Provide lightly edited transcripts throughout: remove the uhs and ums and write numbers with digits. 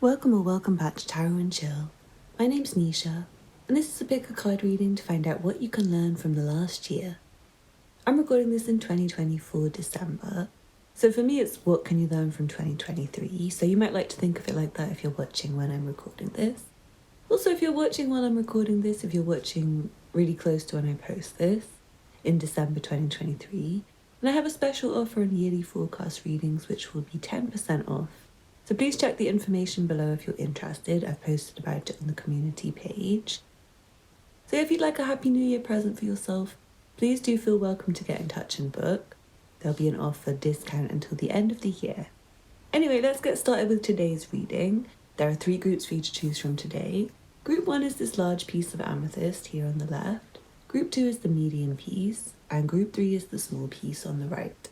Welcome or welcome back to Tarot and Chill. My name's Nisha, and this is a pick a card reading to find out what you can learn from the last year. I'm recording this in 2024 December, so for me it's what can you learn from 2023, so you might like to think of it like that if you're watching when I'm recording this. Also, if you're watching while I'm recording this, if you're watching really close to when I post this, in December 2023, and I have a special offer on yearly forecast readings which will be 10% off. So please check the information below if you're interested. I've posted about it on the community page. So if you'd like a Happy New Year present for yourself, please do feel welcome to get in touch and book. There'll be an offer discount until the end of the year. Anyway, let's get started with today's reading. There are 3 groups for you to choose from today. Group 1 is this large piece of amethyst here on the left. Group 2 is the medium piece, and Group 3 is the small piece on the right.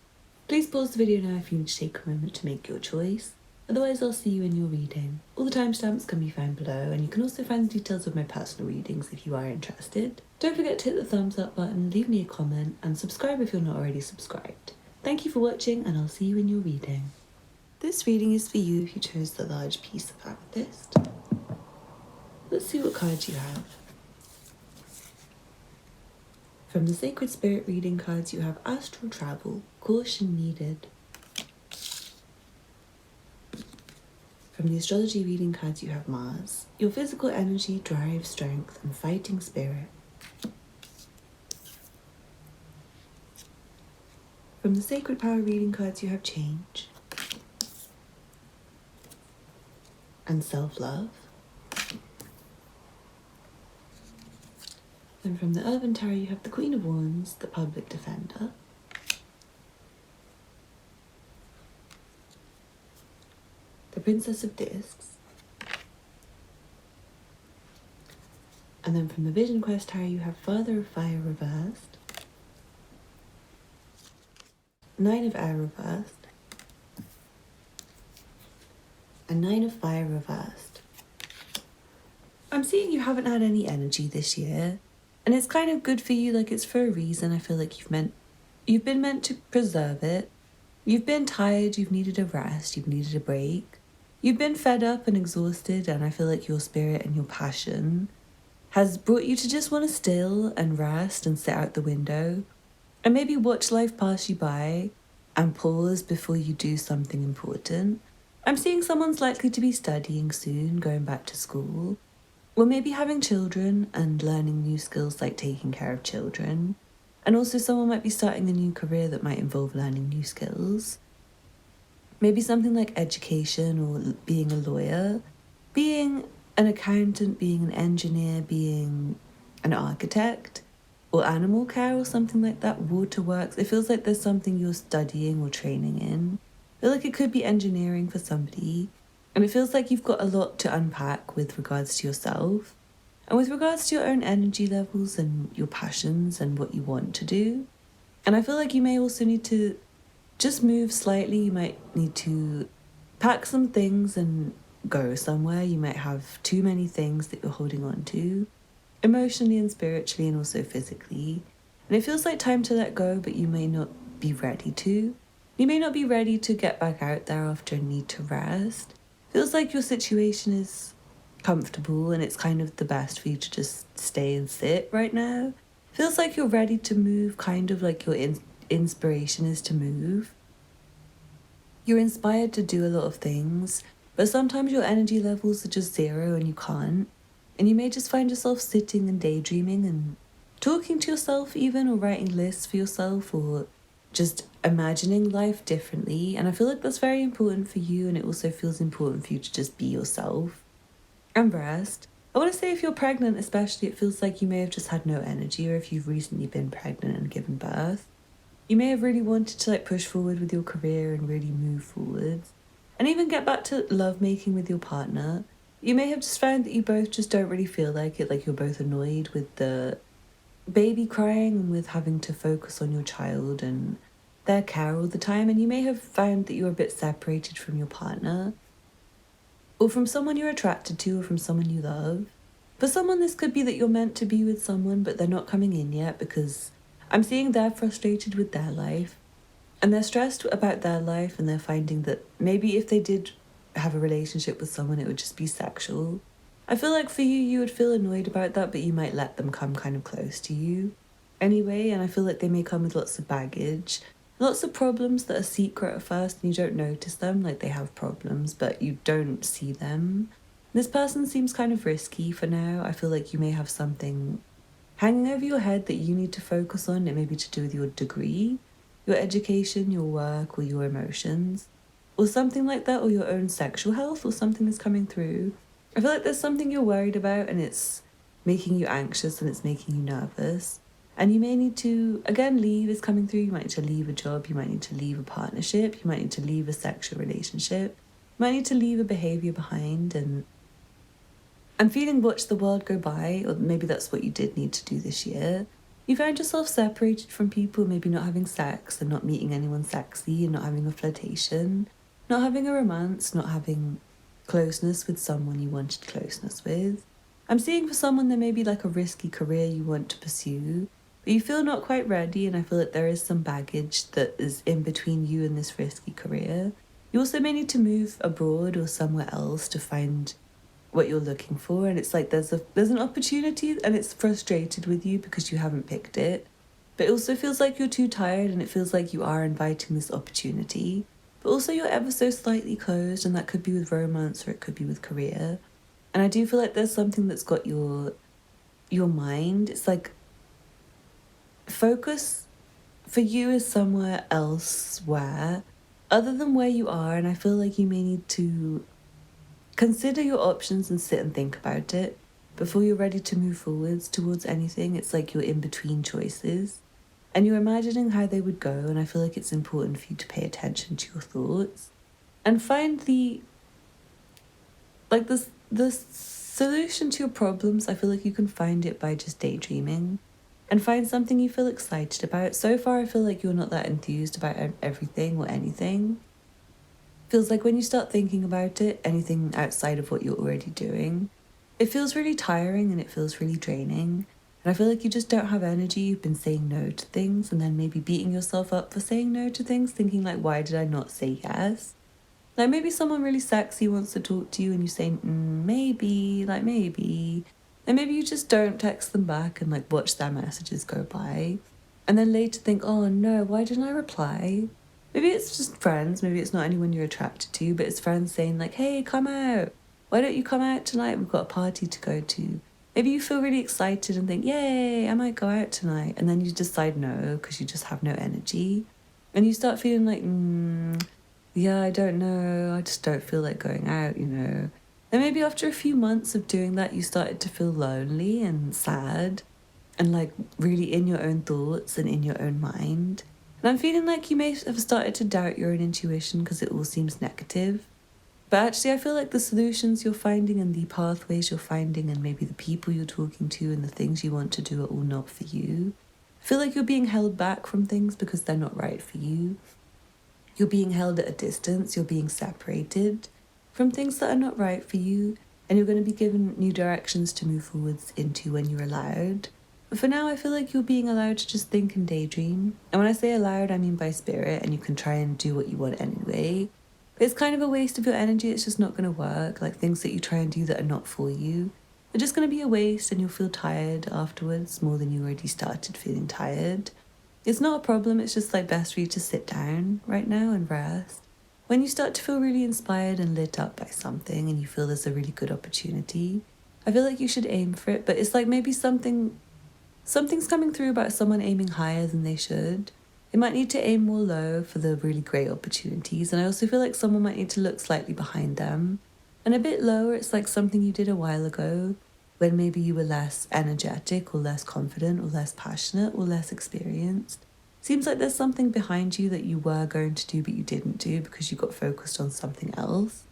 Please pause the video now if you need to take a moment to make your choice. Otherwise, I'll see you in your reading. All the timestamps can be found below, and you can also find the details of my personal readings if you are interested. Don't forget to hit the thumbs up button, leave me a comment, and subscribe if you're not already subscribed. Thank you for watching, and I'll see you in your reading. This reading is for you who chose the large piece of amethyst. Let's see what cards you have. From the Sacred Spirit reading cards, you have Astral Travel, Caution Needed. From the astrology reading cards, you have Mars, your physical energy, drive, strength, and fighting spirit. From the sacred power reading cards, you have Change and self-love. And from the Urban Tarot, you have the Queen of Wands, the Public Defender. The Princess of Discs. And then from the Vision Quest Tarot, you have Father of Fire reversed, 9 of Air reversed, and 9 of Fire reversed. I'm seeing you haven't had any energy this year, and it's kind of good for you, like it's for a reason. I feel like you've been meant to preserve it. You've been tired, you've needed a rest, you've needed a break. You've been fed up and exhausted, and I feel like your spirit and your passion has brought you to just want to still and rest and sit out the window and maybe watch life pass you by and pause before you do something important. I'm seeing someone's likely to be studying soon, going back to school, or maybe having children and learning new skills like taking care of children. And also someone might be starting a new career that might involve learning new skills. Maybe something like education or being a lawyer, being an accountant, being an engineer, being an architect, or animal care or something like that, waterworks. It feels like there's something you're studying or training in. I feel like it could be engineering for somebody, and it feels like you've got a lot to unpack with regards to yourself, and with regards to your own energy levels and your passions and what you want to do. And I feel like you may also need to just move slightly. You might need to pack some things and go somewhere. You might have too many things that you're holding on to, emotionally and spiritually and also physically. And it feels like time to let go, but you may not be ready to. You may not be ready to get back out there after a need to rest. Feels like your situation is comfortable and it's kind of the best for you to just stay and sit right now. Feels like you're ready to move, kind of like your inspiration is to move. You're inspired to do a lot of things, but sometimes your energy levels are just 0 and you can't. And you may just find yourself sitting and daydreaming and talking to yourself even, or writing lists for yourself, or just imagining life differently. And I feel like that's very important for you, and it also feels important for you to just be yourself and rest. I want to say if you're pregnant especially, it feels like you may have just had no energy, or if you've recently been pregnant and given birth. You may have really wanted to push forward with your career and really move forwards, and even get back to lovemaking with your partner. You may have just found that you both just don't really feel like it, like you're both annoyed with the baby crying and with having to focus on your child and their care all the time, and you may have found that you're a bit separated from your partner, or from someone you're attracted to, or from someone you love. For someone, this could be that you're meant to be with someone, but they're not coming in yet because I'm seeing they're frustrated with their life and they're stressed about their life, and they're finding that maybe if they did have a relationship with someone, it would just be sexual. I feel like for you, you would feel annoyed about that, but you might let them come kind of close to you anyway. And I feel like they may come with lots of baggage, lots of problems that are secret at first and you don't notice them, like they have problems, but you don't see them. This person seems kind of risky for now. I feel like you may have something hanging over your head that you need to focus on. It may be to do with your degree, your education, your work, or your emotions, or something like that, or your own sexual health, or something that's coming through. I feel like there's something you're worried about and it's making you anxious and it's making you nervous. And you may need to, again, leave is coming through. You might need to leave a job. You might need to leave a partnership. You might need to leave a sexual relationship. You might need to leave a behaviour behind. And I'm feeling watch the world go by, or maybe that's what you did need to do this year. You found yourself separated from people, maybe not having sex and not meeting anyone sexy and not having a flirtation, not having a romance, not having closeness with someone you wanted closeness with. I'm seeing for someone there may be like a risky career you want to pursue, but you feel not quite ready, and I feel like there is some baggage that is in between you and this risky career. You also may need to move abroad or somewhere else to find what you're looking for, and it's like there's an opportunity and it's frustrated with you because you haven't picked it, but it also feels like you're too tired and it feels like you are inviting this opportunity, but also you're ever so slightly closed, and that could be with romance or it could be with career. And I do feel like there's something that's got your mind. It's like focus for you is somewhere elsewhere other than where you are, and I feel like you may need to consider your options and sit and think about it before you're ready to move forwards towards anything. It's like you're in between choices and you're imagining how they would go, and I feel like it's important for you to pay attention to your thoughts and find the solution to your problems. I feel like you can find it by just daydreaming and find something you feel excited about. So far, I feel like you're not that enthused about everything or anything. Feels like when you start thinking about it, anything outside of what you're already doing, it feels really tiring and it feels really draining. And I feel like you just don't have energy. You've been saying no to things and then maybe beating yourself up for saying no to things, thinking like, why did I not say yes? Like maybe someone really sexy wants to talk to you and you say, maybe. And maybe you just don't text them back and like watch their messages go by. And then later think, oh no, why didn't I reply? Maybe it's just friends, maybe it's not anyone you're attracted to, but it's friends saying like, hey, come out. Why don't you come out tonight? We've got a party to go to. Maybe you feel really excited and think, yay, I might go out tonight. And then you decide no, because you just have no energy. And you start feeling like, yeah, I don't know. I just don't feel like going out, And maybe after a few months of doing that, you started to feel lonely and sad and like really in your own thoughts and in your own mind. And I'm feeling like you may have started to doubt your own intuition because it all seems negative. But actually, I feel like the solutions you're finding and the pathways you're finding and maybe the people you're talking to and the things you want to do are all not for you. I feel like you're being held back from things because they're not right for you. You're being held at a distance, you're being separated from things that are not right for you, and you're going to be given new directions to move forwards into when you're allowed. But for now, I feel like you're being allowed to just think and daydream. And when I say allowed, I mean by spirit, and you can try and do what you want anyway. But it's kind of a waste of your energy, it's just not going to work. Like things that you try and do that are not for you, they're just going to be a waste, and you'll feel tired afterwards more than you already started feeling tired. It's not a problem, it's just like best for you to sit down right now and rest. When you start to feel really inspired and lit up by something and you feel there's a really good opportunity, I feel like you should aim for it. But it's like maybe something's coming through about someone aiming higher than they should. They might need to aim more low for the really great opportunities. And I also feel like someone might need to look slightly behind them. And a bit lower, it's like something you did a while ago when maybe you were less energetic or less confident or less passionate or less experienced. Seems like there's something behind you that you were going to do but you didn't do because you got focused on something else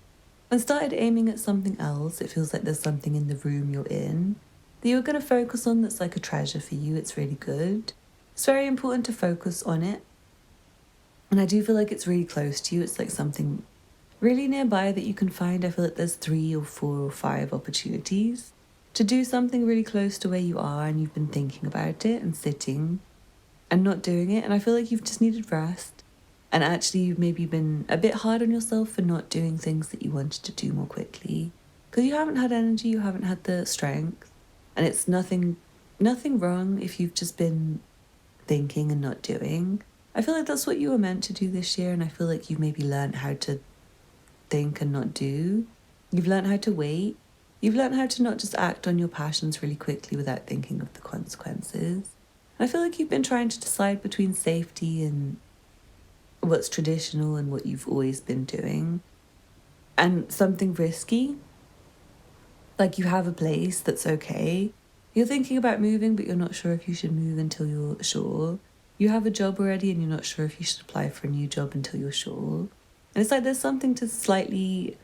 and started aiming at something else. It feels like there's something in the room you're in that you're going to focus on that's like a treasure for you. It's really good. It's very important to focus on it. And I do feel like it's really close to you. It's like something really nearby that you can find. I feel like there's 3 or 4 or 5 opportunities to do something really close to where you are, and you've been thinking about it and sitting and not doing it. And I feel like you've just needed rest And actually, you've maybe been a bit hard on yourself for not doing things that you wanted to do more quickly. Because you haven't had energy, you haven't had the strength. And it's nothing wrong if you've just been thinking and not doing. I feel like that's what you were meant to do this year, and I feel like you've maybe learned how to think and not do. You've learned how to wait. You've learned how to not just act on your passions really quickly without thinking of the consequences. And I feel like you've been trying to decide between safety and what's traditional and what you've always been doing, and something risky. Like, you have a place that's okay. You're thinking about moving, but you're not sure if you should move until you're sure. You have a job already and you're not sure if you should apply for a new job until you're sure. And it's like there's something to slightly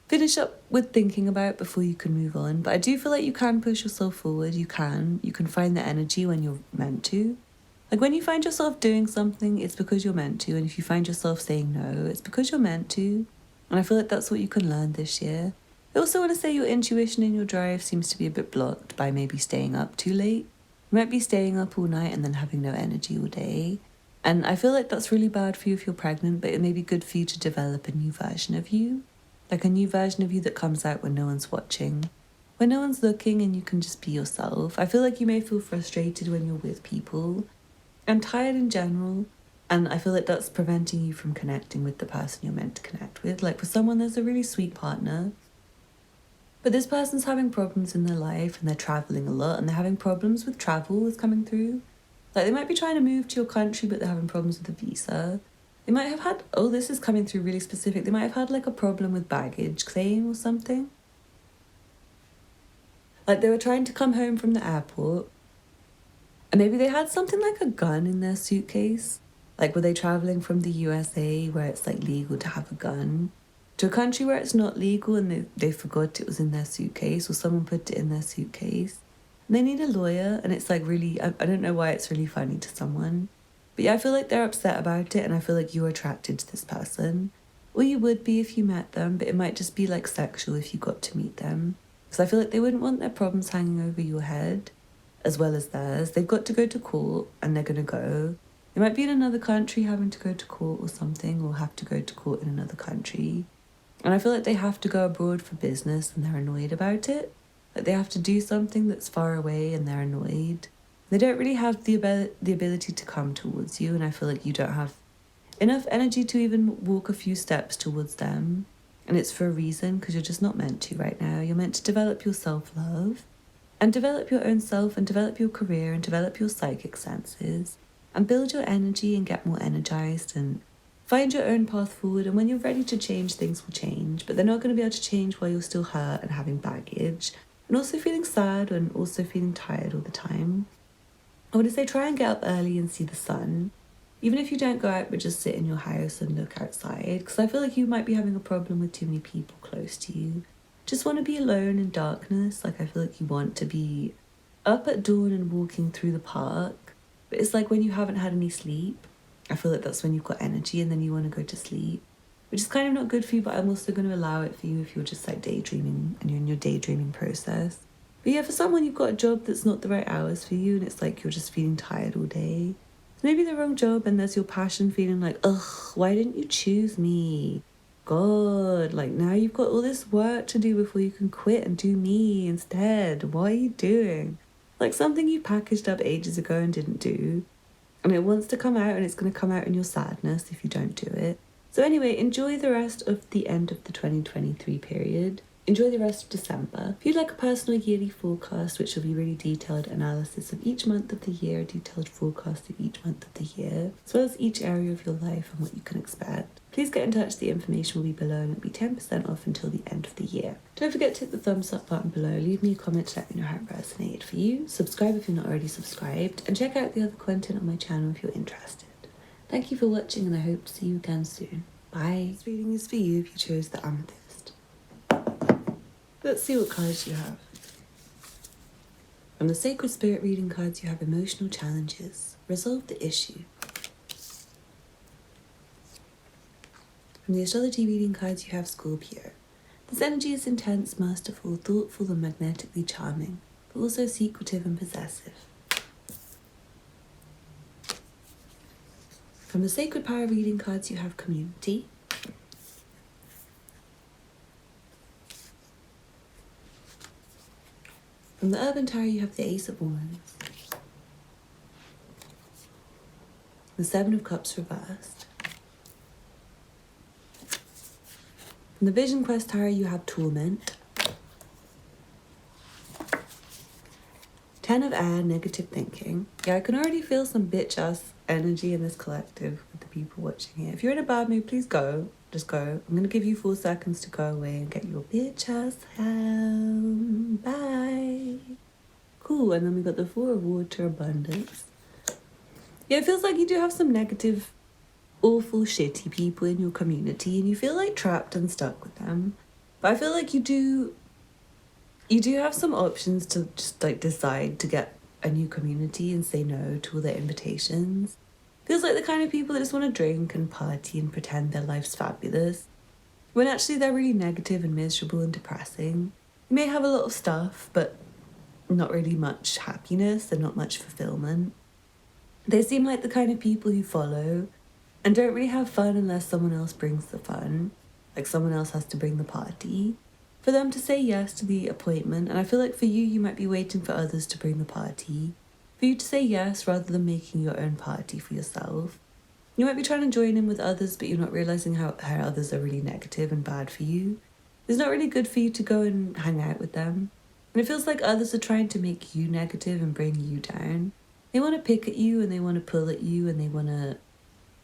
finish up with thinking about before you can move on. But I do feel like you can push yourself forward. You can find the energy when you're meant to. Like, when you find yourself doing something, it's because you're meant to. And if you find yourself saying no, it's because you're meant to. And I feel like that's what you can learn this year. I also want to say your intuition and your drive seems to be a bit blocked by maybe staying up too late. You might be staying up all night and then having no energy all day. And I feel like that's really bad for you if you're pregnant, but it may be good for you to develop a new version of you. Like a new version of you that comes out when no one's watching, when no one's looking, and you can just be yourself. I feel like you may feel frustrated when you're with people and tired in general. And I feel like that's preventing you from connecting with the person you're meant to connect with. Like, for someone, there's a really sweet partner, but this person's having problems in their life and they're traveling a lot and they're having problems with travel is coming through. Like, they might be trying to move to your country, but they're having problems with the visa. They might have had, this is coming through really specific. They might have had like a problem with baggage claim or something. Like, they were trying to come home from the airport and maybe they had something like a gun in their suitcase. Like, were they traveling from the USA where it's like legal to have a gun to a country where it's not legal, and they forgot it was in their suitcase, or someone put it in their suitcase. And they need a lawyer, and it's like really, I don't know why it's really funny to someone. But yeah, I feel like they're upset about it, and I feel like you're attracted to this person. Or you would be if you met them, but it might just be like sexual if you got to meet them. Because I feel like they wouldn't want their problems hanging over your head as well as theirs. They've got to go to court, and they're going to go. They might be in another country having to go to court or something, or have to go to court in another country. And I feel like they have to go abroad for business and they're annoyed about it. Like, they have to do something that's far away and they're annoyed. They don't really have the ability to come towards you, and I feel like you don't have enough energy to even walk a few steps towards them. And it's for a reason, because you're just not meant to right now. You're meant to develop your self-love and develop your own self and develop your career and develop your psychic senses and build your energy and get more energized and find your own path forward. And when you're ready to change, things will change, but they're not going to be able to change while you're still hurt and having baggage and also feeling sad and also feeling tired all the time. I would say try and get up early and see the sun. Even if you don't go out, but just sit in your house and look outside, because I feel like you might be having a problem with too many people close to you. Just want to be alone in darkness. Like, I feel like you want to be up at dawn and walking through the park, but it's like when you haven't had any sleep, I feel like that's when you've got energy and then you want to go to sleep, which is kind of not good for you, but I'm also going to allow it for you if you're just like daydreaming and you're in your daydreaming process. But yeah, for someone, you've got a job that's not the right hours for you and it's like you're just feeling tired all day. It's maybe the wrong job, and there's your passion feeling like, ugh, why didn't you choose me? God, like, now you've got all this work to do before you can quit and do me instead. What are you doing? Like something you packaged up ages ago and didn't do. And it wants to come out, and it's going to come out in your sadness if you don't do it. So anyway, enjoy the rest of the end of the 2023 period. Enjoy the rest of December. If you'd like a personal yearly forecast, which will be really detailed analysis of each month of the year, detailed forecast of each month of the year, as well as each area of your life and what you can expect, please get in touch. The information will be below and it'll be 10% off until the end of the year. Don't forget to hit the thumbs up button below, leave me a comment to let me know how it resonated for you, subscribe if you're not already subscribed, and check out the other content on my channel if you're interested. Thank you for watching, and I hope to see you again soon. Bye. This reading is for you if you chose the Amethyst. Let's see what cards you have. From the Sacred Spirit reading cards, you have emotional challenges. Resolve the issue. From the astrology reading cards, you have Scorpio. This energy is intense, masterful, thoughtful, and magnetically charming, but also secretive and possessive. From the Sacred Power reading cards, you have community. From the Urban Tarot, you have the Ace of Wands. The Seven of Cups reversed. From the Vision Quest Tarot, you have Torment. Ten of Air, Negative Thinking. Yeah, I can already feel some bitch-ass energy in this collective with the people watching here. If you're in a bad mood, please go. Just go. I'm going to give you 4 seconds to go away and get your bitch-ass home. Bye. Cool, and then we got the Four of Water, Abundance. Yeah, it feels like you do have some negative, awful, shitty people in your community and you feel like trapped and stuck with them. But I feel like you do have some options to just like decide to get a new community and say no to all their invitations. Feels like the kind of people that just want to drink and party and pretend their life's fabulous, when actually they're really negative and miserable and depressing. You may have a lot of stuff, but not really much happiness and not much fulfillment. They seem like the kind of people who follow and don't really have fun unless someone else brings the fun, like someone else has to bring the party for them to say yes to the appointment. And I feel like for you, you might be waiting for others to bring the party, for you to say yes rather than making your own party for yourself. You might be trying to join in with others, but you're not realising how others are really negative and bad for you. It's not really good for you to go and hang out with them. And it feels like others are trying to make you negative and bring you down. They want to pick at you and they want to pull at you and they want to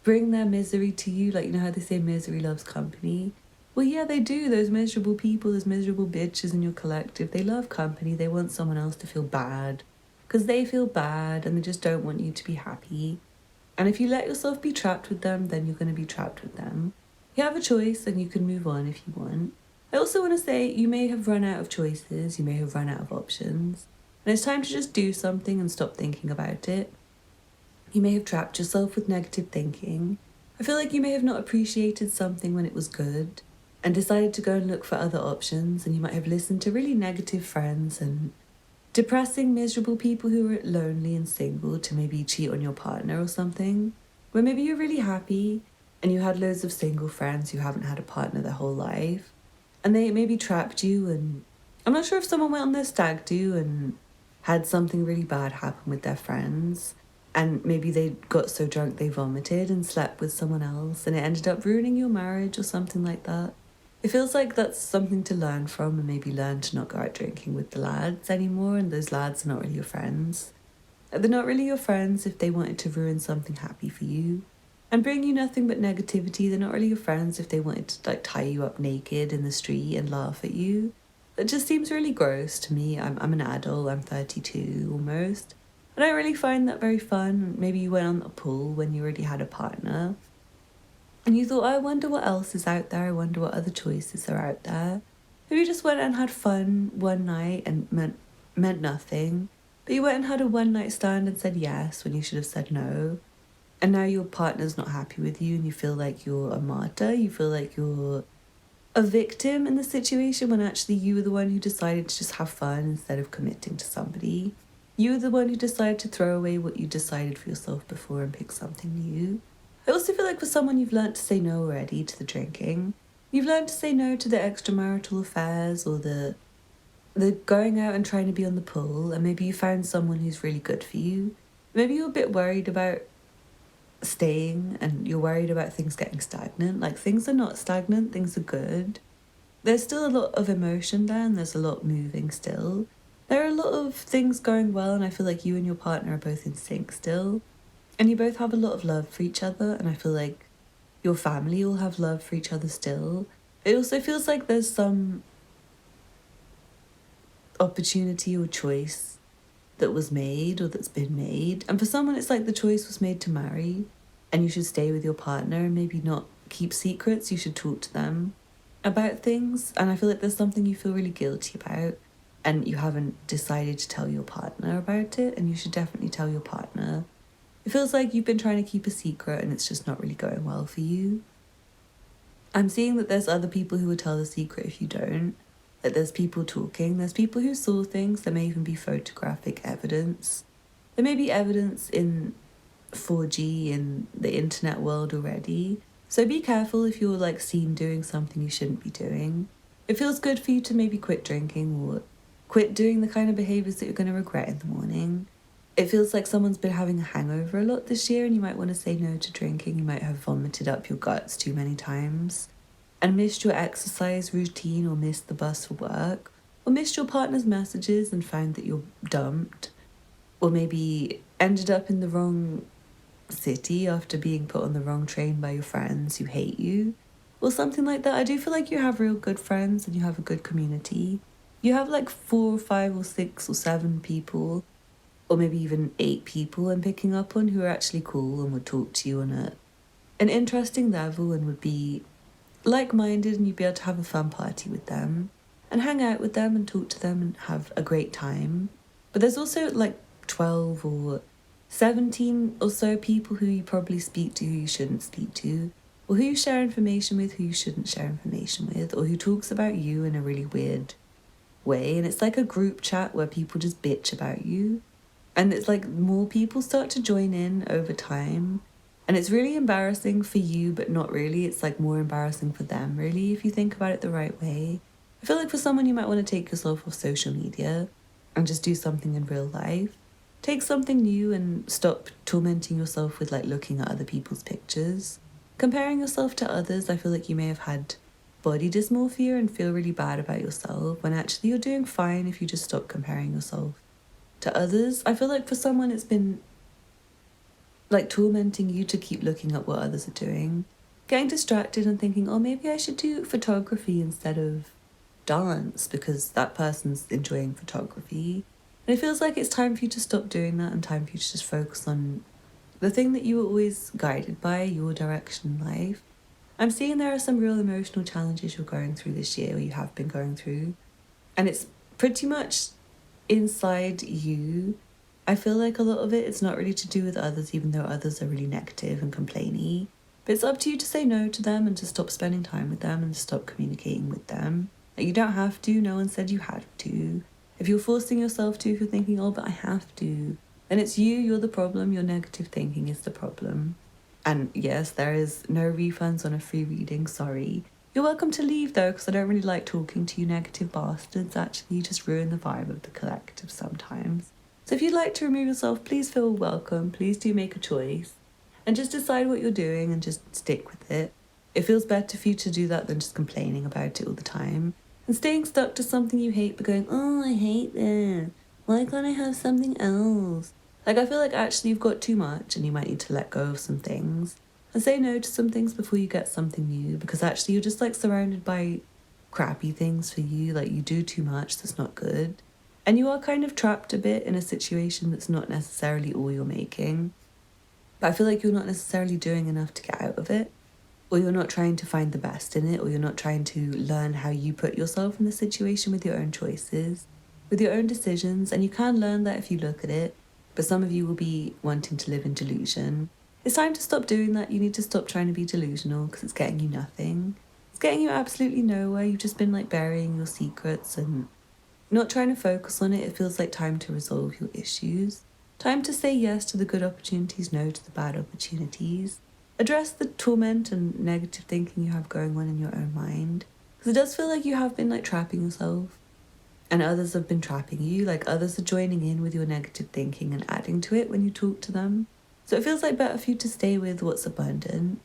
bring their misery to you. Like, you know how they say misery loves company? Well, yeah, they do. Those miserable people, those miserable bitches in your collective, they love company. They want someone else to feel bad because they feel bad and they just don't want you to be happy. And if you let yourself be trapped with them, then you're going to be trapped with them. You have a choice and you can move on if you want. I also want to say you may have run out of choices, you may have run out of options, and it's time to just do something and stop thinking about it. You may have trapped yourself with negative thinking. I feel like you may have not appreciated something when it was good and decided to go and look for other options, and you might have listened to really negative friends and depressing, miserable people who are lonely and single to maybe cheat on your partner or something. Where maybe you're really happy and you had loads of single friends who haven't had a partner their whole life, and they maybe trapped you. And I'm not sure if someone went on their stag do and had something really bad happen with their friends, and maybe they got so drunk they vomited and slept with someone else and it ended up ruining your marriage or something like that. It feels like that's something to learn from, and maybe learn to not go out drinking with the lads anymore, and those lads are not really your friends. They're not really your friends if they wanted to ruin something happy for you and bring you nothing but negativity. They're not really your friends if they wanted to like tie you up naked in the street and laugh at you. It just seems really gross to me. I'm an adult, I'm 32 almost. I don't really find that very fun. Maybe you went on a pull when you already had a partner and you thought, I wonder what else is out there, I wonder what other choices are out there. Maybe you just went and had fun one night and meant nothing, but you went and had a one night stand and said yes when you should have said no. And now your partner's not happy with you and you feel like you're a martyr, you feel like you're a victim in the situation, when actually you were the one who decided to just have fun instead of committing to somebody. You were the one who decided to throw away what you decided for yourself before and pick something new. I also feel like for someone, you've learned to say no already to the drinking. You've learned to say no to the extramarital affairs or the going out and trying to be on the pull, and maybe you found someone who's really good for you. Maybe you're a bit worried about staying and you're worried about things getting stagnant. Like, things are not stagnant, things are good. There's still a lot of emotion there and there's a lot moving still. There are a lot of things going well, and I feel like you and your partner are both in sync still. And you both have a lot of love for each other, and I feel like your family will have love for each other still. It also feels like there's some opportunity or choice that was made or that's been made. And for someone, it's like the choice was made to marry, and you should stay with your partner and maybe not keep secrets. You should talk to them about things. And I feel like there's something you feel really guilty about and you haven't decided to tell your partner about it, and you should definitely tell your partner. It feels like you've been trying to keep a secret and it's just not really going well for you. I'm seeing that there's other people who will tell the secret if you don't. That there's people talking, there's people who saw things, there may even be photographic evidence. There may be evidence in 4G in the internet world already. So be careful if you're like seen doing something you shouldn't be doing. It feels good for you to maybe quit drinking or quit doing the kind of behaviours that you're going to regret in the morning. It feels like someone's been having a hangover a lot this year and you might want to say no to drinking. You might have vomited up your guts too many times and missed your exercise routine or missed the bus for work or missed your partner's messages and found that you're dumped or maybe ended up in the wrong city after being put on the wrong train by your friends who hate you or something like that. I do feel like you have real good friends and you have a good community. You have like 4 or 5 or 6 or 7 people or maybe even 8 people I'm picking up on who are actually cool and would talk to you on an interesting level and would be like-minded, and you'd be able to have a fun party with them and hang out with them and talk to them and have a great time. But there's also like 12 or 17 or so people who you probably speak to who you shouldn't speak to, or who you share information with who you shouldn't share information with, or who talks about you in a really weird way. And it's like a group chat where people just bitch about you. And it's like more people start to join in over time. And it's really embarrassing for you, but not really. It's like more embarrassing for them, really, if you think about it the right way. I feel like for someone, you might want to take yourself off social media and just do something in real life. Take something new and stop tormenting yourself with like looking at other people's pictures. Comparing yourself to others, I feel like you may have had body dysmorphia and feel really bad about yourself when actually you're doing fine if you just stop comparing yourself to others. I feel like for someone it's been like tormenting you to keep looking at what others are doing, getting distracted and thinking, oh, maybe I should do photography instead of dance because that person's enjoying photography. And it feels like it's time for you to stop doing that and time for you to just focus on the thing that you were always guided by, your direction in life. I'm seeing there are some real emotional challenges you're going through this year, or you have been going through, and it's pretty much inside you. I feel like a lot of it's not really to do with others, even though others are really negative and complainy. But it's up to you to say no to them and to stop spending time with them and to stop communicating with them. Like, you don't have to, no one said you had to. If you're forcing yourself to, if you're thinking, oh, but I have to, then it's you're the problem, your negative thinking is the problem. And yes, there is no refunds on a free reading, sorry. You're welcome to leave though, because I don't really like talking to you negative bastards. Actually, you just ruin the vibe of the collective sometimes. So if you'd like to remove yourself, please feel welcome. Please do make a choice. And just decide what you're doing and just stick with it. It feels better for you to do that than just complaining about it all the time. And staying stuck to something you hate but going, oh, I hate this. Why can't I have something else? Like, I feel like actually you've got too much and you might need to let go of some things. And say no to some things before you get something new, because actually you're just like surrounded by crappy things for you. Like, you do too much that's not good. And you are kind of trapped a bit in a situation that's not necessarily all you're making. But I feel like you're not necessarily doing enough to get out of it. Or you're not trying to find the best in it. Or you're not trying to learn how you put yourself in the situation with your own choices, with your own decisions. And you can learn that if you look at it. But some of you will be wanting to live in delusion. It's time to stop doing that. You need to stop trying to be delusional because it's getting you nothing. It's getting you absolutely nowhere. You've just been like burying your secrets and not trying to focus on it. It feels like time to resolve your issues. Time to say yes to the good opportunities, no to the bad opportunities. Address the torment and negative thinking you have going on in your own mind. Because it does feel like you have been like trapping yourself. And others have been trapping you. Like, others are joining in with your negative thinking and adding to it when you talk to them. So it feels like better for you to stay with what's abundant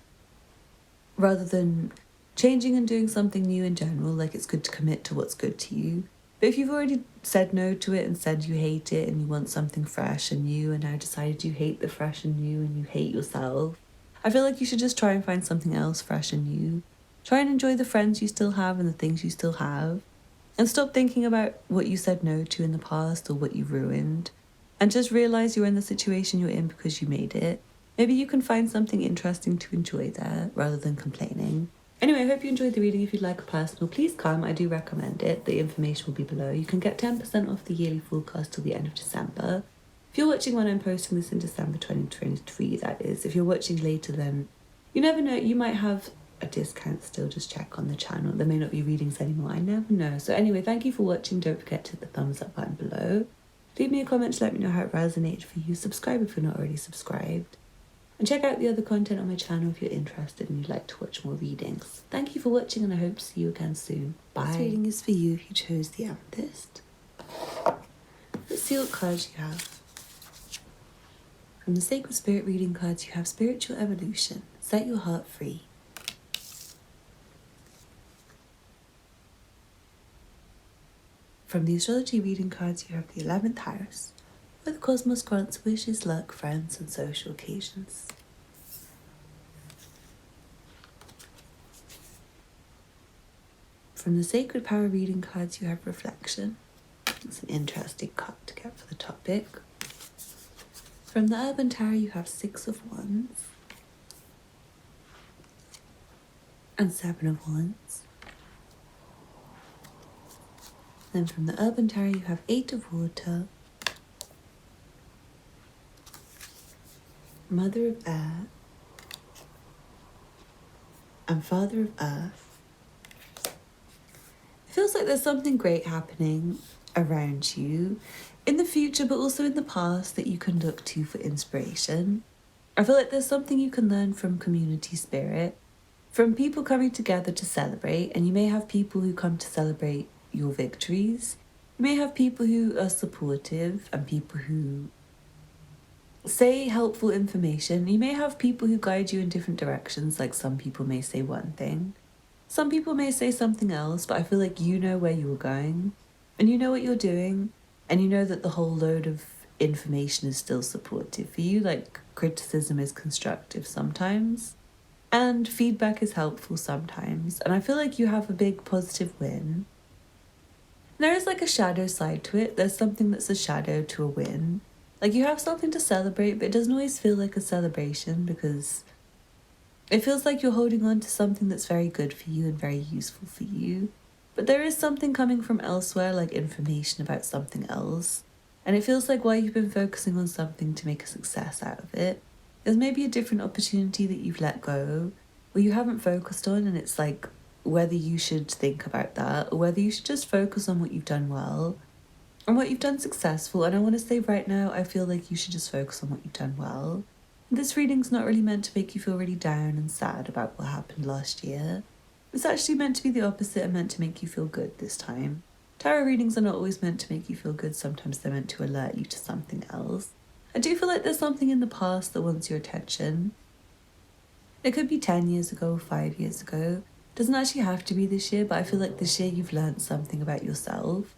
rather than changing and doing something new in general. Like, it's good to commit to what's good to you. But if you've already said no to it and said you hate it and you want something fresh and new and now decided you hate the fresh and new and you hate yourself, I feel like you should just try and find something else fresh and new. Try and enjoy the friends you still have and the things you still have. And stop thinking about what you said no to in the past or what you ruined. And just realise you're in the situation you're in because you made it. Maybe you can find something interesting to enjoy there rather than complaining. Anyway, I hope you enjoyed the reading. If you'd like a personal, please come. I do recommend it. The information will be below. You can get 10% off the yearly forecast till the end of December. If you're watching when I'm posting this in December 2023, that is. If you're watching later, then you never know. You might have a discount still. Just check on the channel. There may not be readings anymore. I never know. So anyway, thank you for watching. Don't forget to hit the thumbs up button below. Leave me a comment to let me know how it resonated for you. Subscribe if you're not already subscribed. And check out the other content on my channel if you're interested and you'd like to watch more readings. Thank you for watching and I hope to see you again soon. Bye. This reading is for you who chose the Amethyst. Let's see what cards you have. From the Sacred Spirit reading cards, you have Spiritual Evolution. Set your heart free. From the Astrology reading cards, you have the 11th house, where the cosmos grants wishes, luck, friends, and social occasions. From the Sacred Power reading cards, you have Reflection. It's an interesting card to get for the topic. From the Urban Tarot, you have 6 of Wands and 7 of Wands. Then from the Urban Tarot, you have 8 of Water, Mother of Air, and Father of Earth. It feels like there's something great happening around you in the future, but also in the past that you can look to for inspiration. I feel like there's something you can learn from community spirit, from people coming together to celebrate, and you may have people who come to celebrate your victories. You may have people who are supportive and people who say helpful information. You may have people who guide you in different directions, like some people may say one thing. Some people may say something else, but I feel like you know where you're going and you know what you're doing and you know that the whole load of information is still supportive for you. Like criticism is constructive sometimes and feedback is helpful sometimes. And I feel like you have a big positive win. There is like a shadow side to it. There's something that's a shadow to a win. Like you have something to celebrate, but it doesn't always feel like a celebration because it feels like you're holding on to something that's very good for you and very useful for you. But there is something coming from elsewhere, like information about something else. And it feels like while you've been focusing on something to make a success out of it, there's maybe a different opportunity that you've let go or you haven't focused on, and it's like whether you should think about that or whether you should just focus on what you've done well and what you've done successful. And I want to say right now, I feel like you should just focus on what you've done well. This reading's not really meant to make you feel really down and sad about what happened last year. It's actually meant to be the opposite and meant to make you feel good this time. Tarot readings are not always meant to make you feel good. Sometimes they're meant to alert you to something else. I do feel like there's something in the past that wants your attention. It could be 10 years ago, 5 years ago. It doesn't actually have to be this year, but I feel like this year you've learned something about yourself.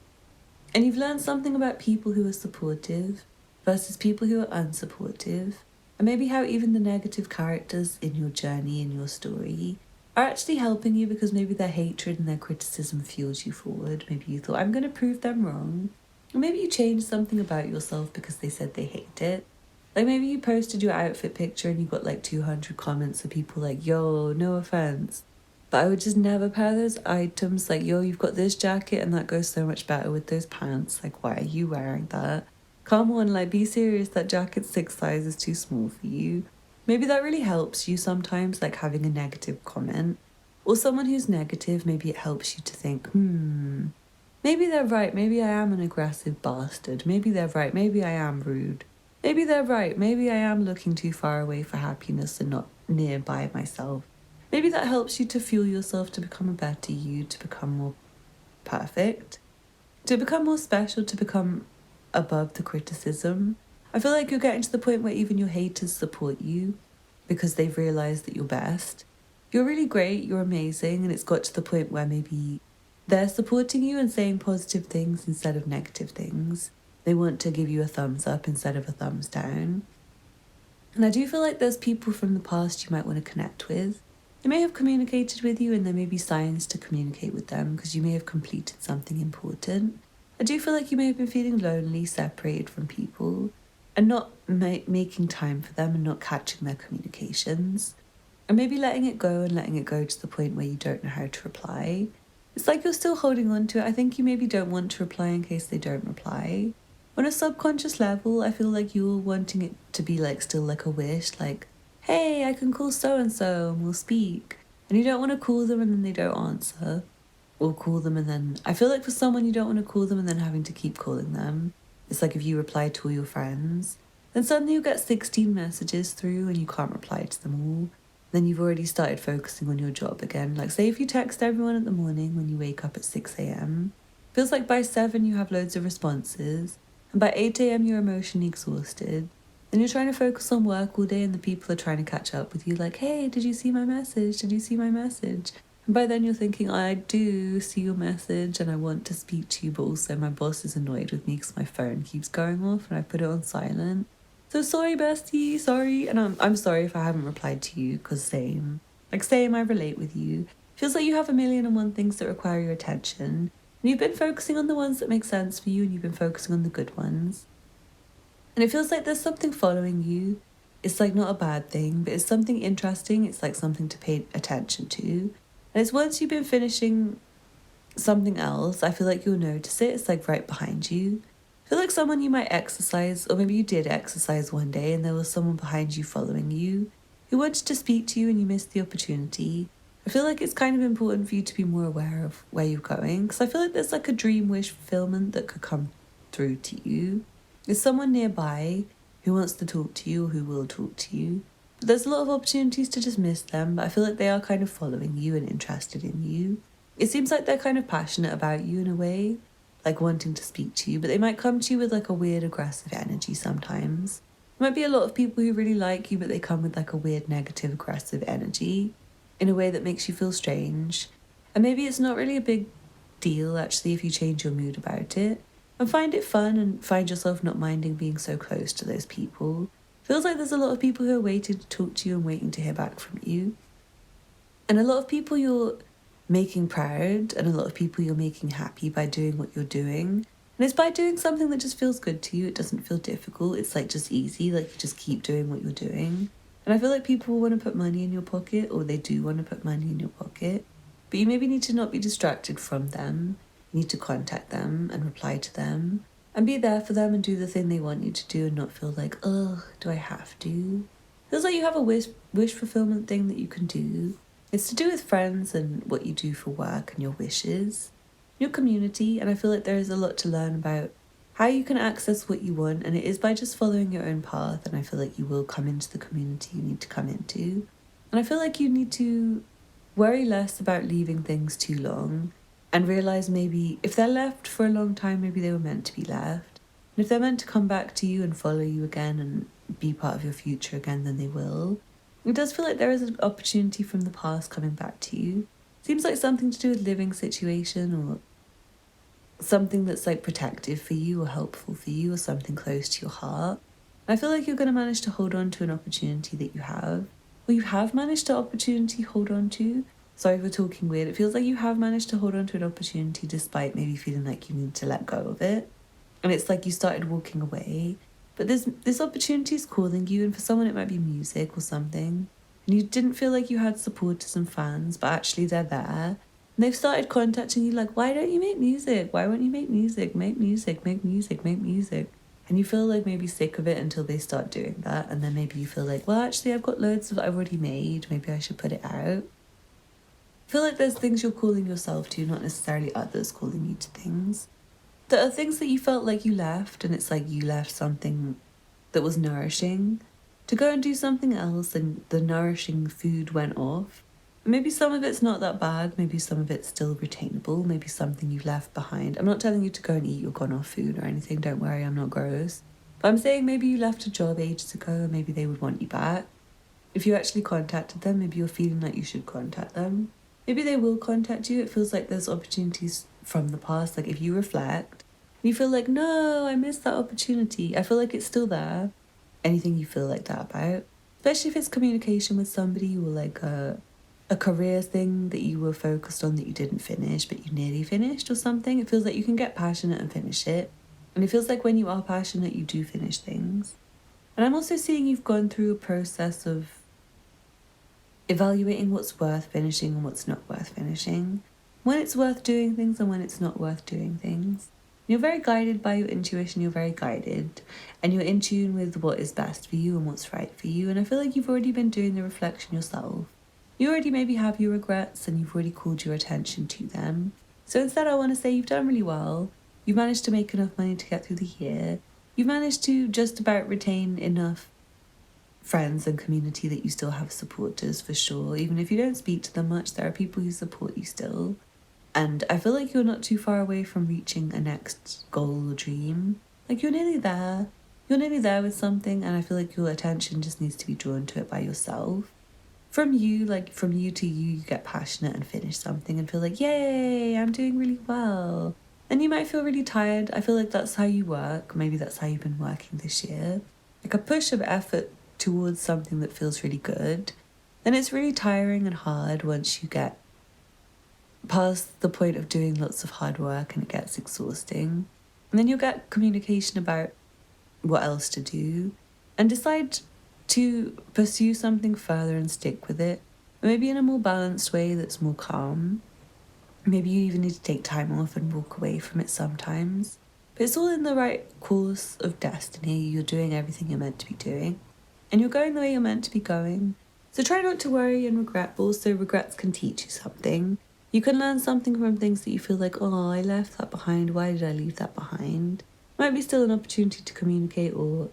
And you've learned something about people who are supportive versus people who are unsupportive. And maybe how even the negative characters in your journey, in your story, are actually helping you because maybe their hatred and their criticism fuels you forward. Maybe you thought, I'm going to prove them wrong. Or maybe you changed something about yourself because they said they hate it. Like maybe you posted your outfit picture and you got like 200 comments of people like, yo, no offense, but I would just never pair those items. Like, yo, you've got this jacket and that goes so much better with those pants. Like, why are you wearing that? Come on, like, be serious. That jacket's 6 sizes too small for you. Maybe that really helps you sometimes, like having a negative comment. Or someone who's negative, maybe it helps you to think, maybe they're right. Maybe I am an aggressive bastard. Maybe they're right. Maybe I am rude. Maybe they're right. Maybe I am looking too far away for happiness and not nearby myself. Maybe that helps you to fuel yourself to become a better you, to become more perfect, to become more special, to become above the criticism. I feel like you're getting to the point where even your haters support you because they've realised that you're best. You're really great, you're amazing, and it's got to the point where maybe they're supporting you and saying positive things instead of negative things. They want to give you a thumbs up instead of a thumbs down. And I do feel like there's people from the past you might want to connect with. They may have communicated with you and there may be signs to communicate with them because you may have completed something important. I do feel like you may have been feeling lonely, separated from people, and not making time for them and not catching their communications. And maybe letting it go and letting it go to the point where you don't know how to reply. It's like you're still holding on to it. I think you maybe don't want to reply in case they don't reply. On a subconscious level, I feel like you're wanting it to be like still like a wish, like, hey, I can call so-and-so and we'll speak. And you don't want to call them and then they don't answer. Or call them and then... I feel like for someone you don't want to call them and then having to keep calling them. It's like if you reply to all your friends Then suddenly you'll get 16 messages through and you can't reply to them all. Then you've already started focusing on your job again. Like, say if you text everyone in the morning when you wake up at 6 a.m, feels like by 7 you have loads of responses, and by 8 a.m you're emotionally exhausted. Then you're trying to focus on work all day and the people are trying to catch up with you like, hey, did you see my message? Did you see my message? And by then you're thinking, I do see your message and I want to speak to you, but also my boss is annoyed with me because my phone keeps going off and I put it on silent. So sorry, bestie, sorry. And I'm sorry if I haven't replied to you, because same. Like, same, I relate with you. Feels like you have 1,000,001 things that require your attention. And you've been focusing on the ones that make sense for you and you've been focusing on the good ones. And it feels like there's something following you. It's like not a bad thing, but it's something interesting. It's like something to pay attention to. And it's once you've been finishing something else, I feel like you'll notice it. It's like right behind you. I feel like someone you might exercise, or maybe you did exercise one day and there was someone behind you following you who wanted to speak to you and you missed the opportunity. I feel like it's kind of important for you to be more aware of where you're going, because I feel like there's like a dream wish fulfillment that could come through to you. There's someone nearby who wants to talk to you or who will talk to you. But there's a lot of opportunities to just miss them, but I feel like they are kind of following you and interested in you. It seems like they're kind of passionate about you in a way, like wanting to speak to you, but they might come to you with like a weird aggressive energy sometimes. There might be a lot of people who really like you, but they come with like a weird negative aggressive energy in a way that makes you feel strange. And maybe it's not really a big deal actually if you change your mood about it and find it fun and find yourself not minding being so close to those people. Feels like there's a lot of people who are waiting to talk to you and waiting to hear back from you. And a lot of people you're making proud and a lot of people you're making happy by doing what you're doing. And it's by doing something that just feels good to you. It doesn't feel difficult. It's like just easy. Like you just keep doing what you're doing. And I feel like people want to put money in your pocket, or they do want to put money in your pocket. But you maybe need to not be distracted from them. You need to contact them and reply to them and be there for them and do the thing they want you to do and not feel like, oh, do I have to? Feels like you have a wish fulfillment thing that you can do. It's to do with friends and what you do for work and your wishes, your community, and I feel like there is a lot to learn about how you can access what you want, and it is by just following your own path, and I feel like you will come into the community you need to come into. And I feel like you need to worry less about leaving things too long and realise maybe if they're left for a long time, maybe they were meant to be left. And if they're meant to come back to you and follow you again and be part of your future again, then they will. It does feel like there is an opportunity from the past coming back to you. Seems like something to do with living situation or something that's like protective for you or helpful for you or something close to your heart. I feel like you're going to manage to hold on to an opportunity that you have, or you have managed to hold on to. Sorry for talking weird. It feels like you have managed to hold on to an opportunity despite maybe feeling like you need to let go of it. And it's like you started walking away. But this opportunity is calling you, and for someone it might be music or something. And you didn't feel like you had supporters and fans, but actually they're there. And they've started contacting you like, why don't you make music? Why won't you make music? Make music, make music, make music. And you feel like maybe sick of it until they start doing that. And then maybe you feel like, well, actually I've got loads of I've already made. Maybe I should put it out. I feel like there's things you're calling yourself to, not necessarily others calling you to things. There are things that you felt like you left, and it's like you left something that was nourishing to go and do something else, and the nourishing food went off. Maybe some of it's not that bad, maybe some of it's still retainable, maybe something you've left behind. I'm not telling you to go and eat your gone off food or anything, don't worry, I'm not gross. But I'm saying maybe you left a job ages ago and maybe they would want you back. If you actually contacted them, maybe you're feeling like you should contact them. Maybe they will contact you. It feels like there's opportunities from the past, like if you reflect, and you feel like, no, I missed that opportunity. I feel like it's still there. Anything you feel like that about. Especially if it's communication with somebody or like a career thing that you were focused on that you didn't finish, but you nearly finished or something. It feels like you can get passionate and finish it. And it feels like when you are passionate, you do finish things. And I'm also seeing you've gone through a process of evaluating what's worth finishing and what's not worth finishing. When it's worth doing things and when it's not worth doing things. You're very guided by your intuition, you're very guided, and you're in tune with what is best for you and what's right for you. And I feel like you've already been doing the reflection yourself. You already maybe have your regrets and you've already called your attention to them. So instead I want to say you've done really well. You've managed to make enough money to get through the year. You've managed to just about retain enough friends and community that you still have supporters for sure. Even if you don't speak to them much, there are people who support you still. And I feel like you're not too far away from reaching a next goal or dream. Like, you're nearly there. You're nearly there with something, and I feel like your attention just needs to be drawn to it by yourself. From you to you, you get passionate and finish something and feel like, yay, I'm doing really well. And you might feel really tired. I feel like that's how you work. Maybe that's how you've been working this year. Like a push of effort towards something that feels really good. And it's really tiring and hard once you get past the point of doing lots of hard work and it gets exhausting. And then you'll get communication about what else to do and decide to pursue something further and stick with it. Maybe in a more balanced way that's more calm. Maybe you even need to take time off and walk away from it sometimes. But it's all in the right course of destiny. You're doing everything you're meant to be doing. And you're going the way you're meant to be going. So try not to worry and regret, but also regrets can teach you something. You can learn something from things that you feel like, oh, I left that behind. Why did I leave that behind? Might be still an opportunity to communicate or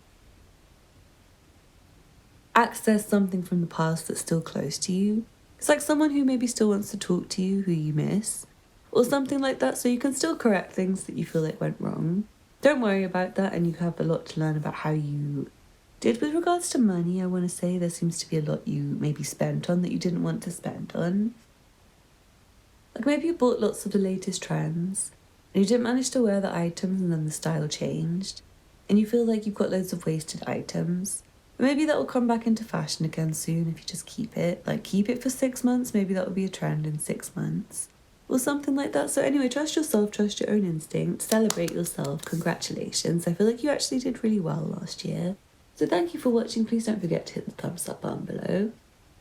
access something from the past that's still close to you. It's like someone who maybe still wants to talk to you, who you miss, or something like that, so you can still correct things that you feel like went wrong. Don't worry about that, and you have a lot to learn about how you did. With regards to money, I want to say there seems to be a lot you maybe spent on that you didn't want to spend on. Like maybe you bought lots of the latest trends, and you didn't manage to wear the items and then the style changed, and you feel like you've got loads of wasted items. But maybe that will come back into fashion again soon if you just keep it. Like keep it for 6 months, maybe that will be a trend in 6 months. Or something like that. So anyway, trust yourself, trust your own instinct, celebrate yourself, congratulations. I feel like you actually did really well last year. So thank you for watching. Please don't forget to hit the thumbs up button below.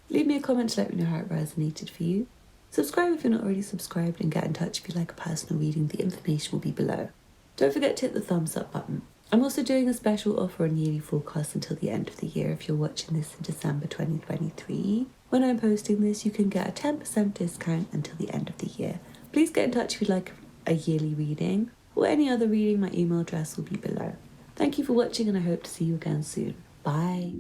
Leave me a comment to let me know how it resonated for you. Subscribe if you're not already subscribed, and get in touch if you like a personal reading. The information will be below. Don't forget to hit the thumbs up button. I'm also doing a special offer on yearly forecast until the end of the year. If you're watching this in December 2023, when I'm posting this, you can get a 10% discount until the end of the year. Please get in touch if you'd like a yearly reading or any other reading. My email address will be below. Thank you for watching, and I hope to see you again soon. Bye.